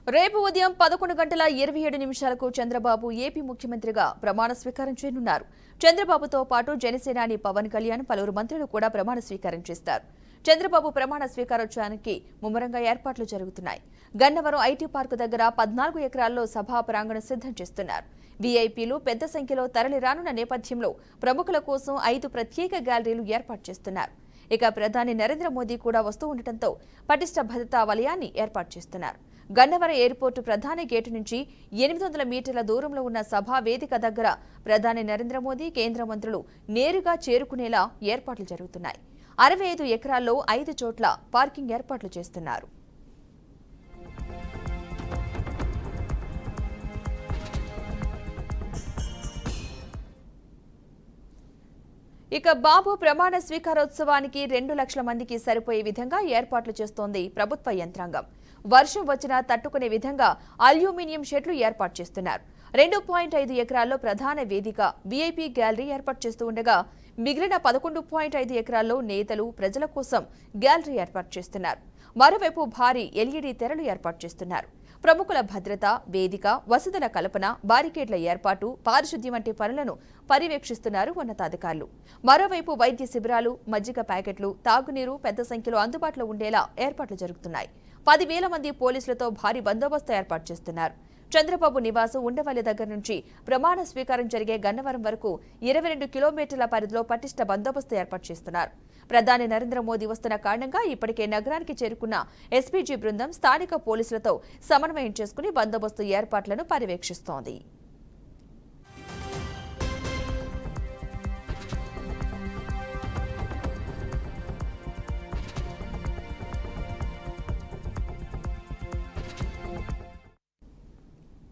రేపు ఉదయం 11:27 చంద్రబాబు ఏపీ ముఖ్యమంత్రిగా ప్రమాణ స్వీకారం చేయనున్నారు. చంద్రబాబుతో పాటు జనసేనాని పవన్ కళ్యాణ్, పలువురు మంత్రులు కూడా ప్రమాణ స్వీకారం చేస్తారు. చంద్రబాబు ప్రమాణ స్వీకారోత్సవానికి ముమ్మరంగా ఏర్పాట్లు జరుగుతున్నాయి. గన్నవరం ఐటీ పార్కు దగ్గర 14 ఎకరాల్లో సభా ప్రాంగణం సిద్ధం చేస్తున్నారు. వీఐపీలు పెద్ద సంఖ్యలో తరలి రానున్న నేపథ్యంలో ప్రముఖుల కోసం 5 ప్రత్యేక గ్యాలరీలు ఏర్పాటు చేస్తున్నారు. ఇక ప్రధాని నరేంద్ర మోదీ కూడా వస్తూ ఉండటంతో పటిష్ట భద్రతా వలయాన్ని ఏర్పాటు చేస్తున్నారు. గన్నవరం ఎయిర్పోర్టు ప్రధాన గేటు నుంచి 800 మీటర్ల దూరంలో ఉన్న సభా వేదిక దగ్గర ప్రధాని నరేంద్ర మోదీ, కేంద్ర మంత్రులు నేరుగా చేరుకునేలా ఏర్పాట్లు జరుగుతున్నాయి. 65 ఎకరాల్లో 5 చోట్ల పార్కింగ్ ఏర్పాట్లు చేస్తున్నారు. ఇక బాబు ప్రమాణ స్వీకారోత్సవానికి 2 లక్షల మందికి సరిపోయే విధంగా ఏర్పాట్లు చేస్తోంది ప్రభుత్వ యంత్రాంగం. వర్షం వచ్చినా తట్టుకునే విధంగా అల్యూమినియం షెడ్లు ఏర్పాటు చేస్తున్నారు. 2.5 ఎకరాల్లో ప్రధాన వేదిక, వీఐపీ గ్యాలరీ ఏర్పాటు చేస్తూ ఉండగా మిగిలిన 11.5 ఎకరాల్లో నేతలు, ప్రజల కోసం గ్యాలరీ ఏర్పాటు చేస్తున్నారు. మరోవైపు భారీ ఎల్ఈడీ తెరలు ఏర్పాటు చేస్తున్నారు. ప్రముఖుల భద్రత, వేదిక, వసతుల కల్పన, బారికేడ్ల ఏర్పాటు, పారిశుద్ధ్యం వంటి పనులను పర్యవేక్షిస్తున్నారు ఉన్నతాధికారులు. మరోవైపు వైద్య శిబిరాలు, మజ్జిగ ప్యాకెట్లు, తాగునీరు పెద్ద సంఖ్యలో అందుబాటులో ఉండేలా ఏర్పాట్లు జరుగుతున్నాయి. 10,000 మంది పోలీసులతో భారీ బందోబస్తు ఏర్పాటు చేస్తున్నారు. చంద్రబాబు నివాసం ఉండవల్లి దగ్గర నుంచి ప్రమాణ స్వీకారం జరిగే గన్నవరం వరకు 22 కిలోమీటర్ల పరిధిలో పటిష్ట బందోబస్తు ఏర్పాటు చేస్తున్నారు. ప్రధాని నరేంద్ర మోదీ వస్తున్న కారణంగా ఇప్పటికే నగరానికి చేరుకున్న ఎస్పీజీ బృందం స్థానిక పోలీసులతో సమన్వయం చేసుకుని బందోబస్తు ఏర్పాట్లను పర్యవేక్షిస్తోంది.